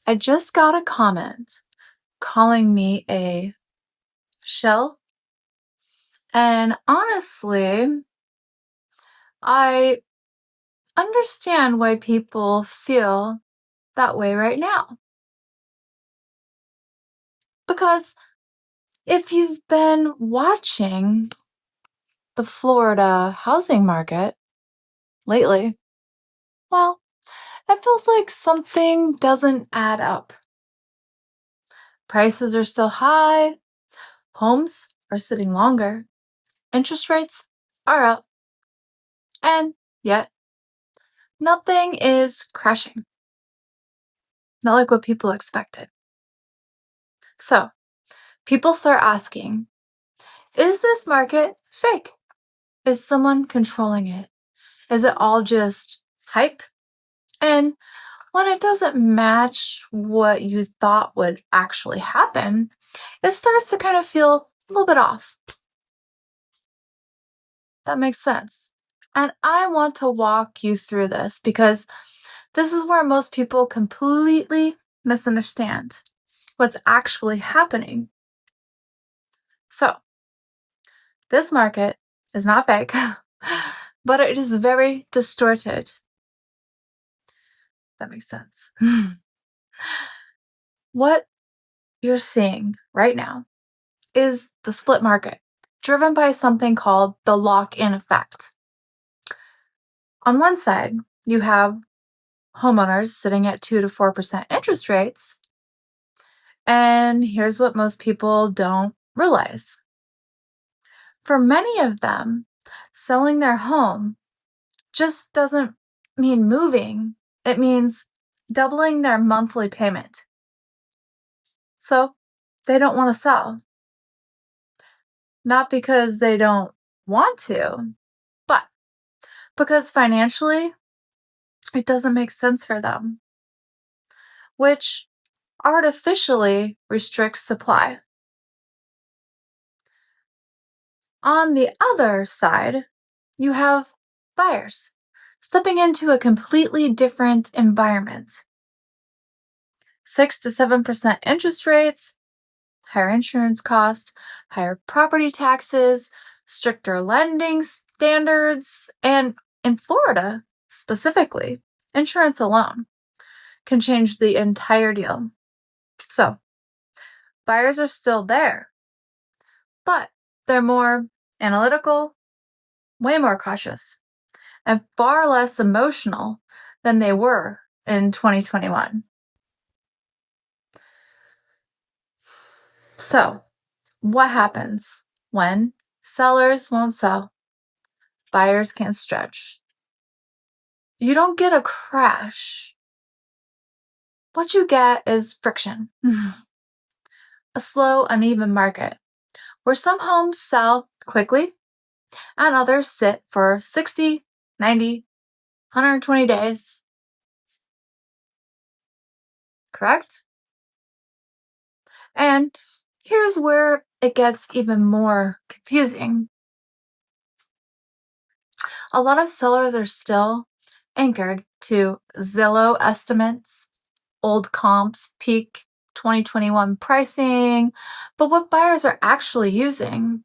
I just got a comment calling me a shell. And honestly, I understand why people feel that way right now. Because if you've been watching the Florida housing market lately, well, it feels like something doesn't add up. Prices are still high, homes are sitting longer, interest rates are up, and yet nothing is crashing. Not like what people expected. So, people start asking, is this market fake? Is someone controlling it? Is it all just hype? And when it doesn't match what you thought would actually happen, it starts to kind of feel a little bit off. That makes sense. And I want to walk you through this because this is where most people completely misunderstand what's actually happening. So, this market is not fake, but it is very distorted. That makes sense. What you're seeing right now is the split market, driven by something called the lock-in effect. On one side, you have homeowners sitting at 2 to 4% interest rates. And here's what most people don't realize. For many of them, selling their home just doesn't mean moving. It means doubling their monthly payment. So they don't want to sell. Not because they don't want to, but because financially, it doesn't make sense for them, which artificially restricts supply. On the other side, you have buyers stepping into a completely different environment. 6 to 7% interest rates, higher insurance costs, higher property taxes, stricter lending standards, and in Florida specifically, insurance alone can change the entire deal. So, buyers are still there, but they're more analytical, way more cautious, and far less emotional than they were in 2021. So, what happens when sellers won't sell? Buyers can't stretch. You don't get a crash. What you get is friction. A slow, uneven market where some homes sell quickly and others sit for 60, 90, 120 days. Correct? And here's where it gets even more confusing. A lot of sellers are still anchored to Zillow estimates, old comps, peak 2021 pricing, but what buyers are actually using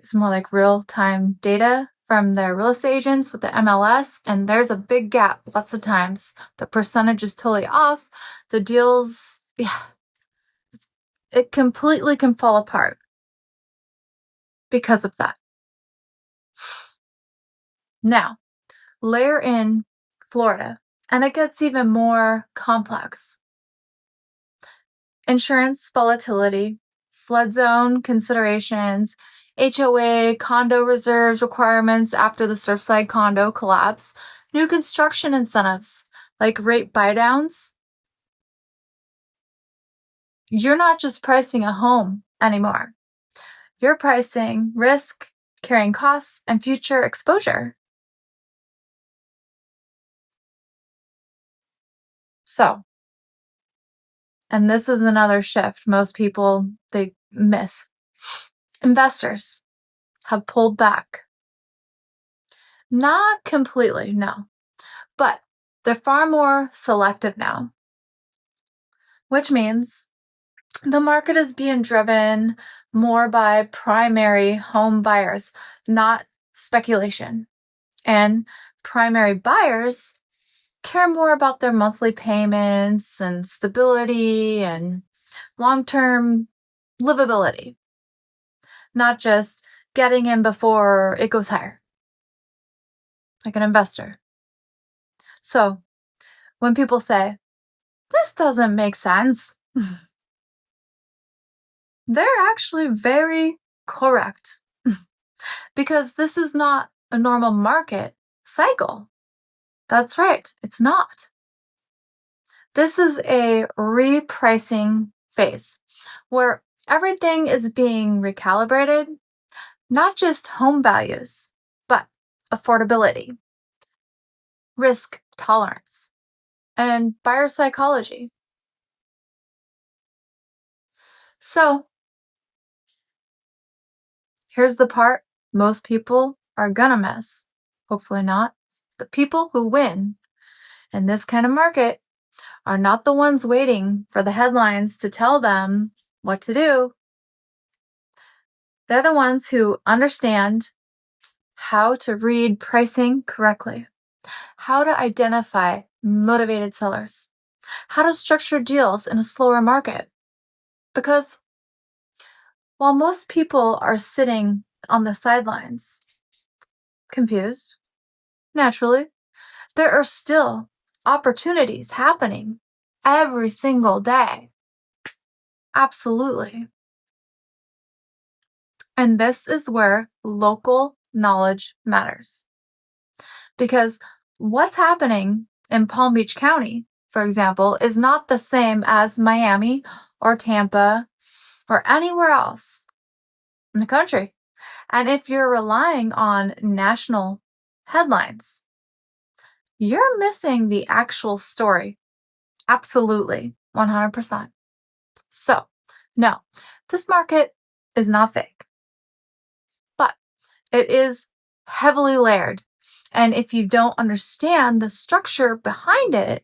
is more like real-time data from their real estate agents with the MLS, and there's a big gap lots of times. The percentage is totally off. The deals, it completely can fall apart because of that. Now, layer in Florida, and it gets even more complex. Insurance volatility, flood zone considerations, HOA condo reserves requirements after the Surfside condo collapse, new construction incentives like rate buydowns. You're not just pricing a home anymore. You're pricing risk, carrying costs, and future exposure. So, and this is another shift most people, they miss. Investors have pulled back. Not completely, no, but they're far more selective now. which means the market is being driven more by primary home buyers, not speculation. And primary buyers care more about their monthly payments and stability and long-term livability, not just getting in before it goes higher, like an investor. So when people say, this doesn't make sense, they're actually very correct because this is not a normal market cycle. That's right, it's not. This is a repricing phase where everything is being recalibrated, not just home values, but affordability, risk tolerance, and buyer psychology. So, here's the part most people are gonna miss. Hopefully not. The people who win in this kind of market are not the ones waiting for the headlines to tell them what to do. They're the ones who understand how to read pricing correctly, how to identify motivated sellers, how to structure deals in a slower market. Because while most people are sitting on the sidelines, confused, naturally, there are still opportunities happening every single day. Absolutely. And this is where local knowledge matters. Because what's happening in Palm Beach County, for example, is not the same as Miami or Tampa or anywhere else in the country. And if you're relying on national headlines, you're missing the actual story. Absolutely, 100%. So, no, this market is not fake, but it is heavily layered. And if you don't understand the structure behind it,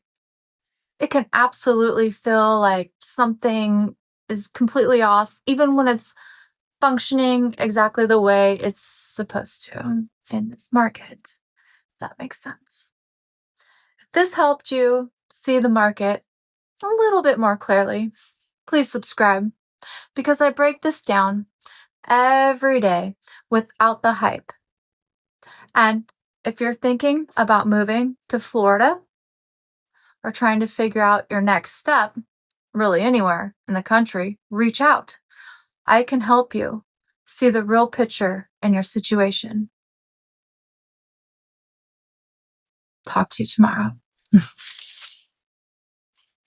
it can absolutely feel like something is completely off, even when it's functioning exactly the way it's supposed to in this market. That makes sense. If this helped you see the market a little bit more clearly, please subscribe because I break this down every day without the hype. And if you're thinking about moving to Florida or trying to figure out your next step, really anywhere in the country, reach out. I can help you see the real picture in your situation. Talk to you tomorrow.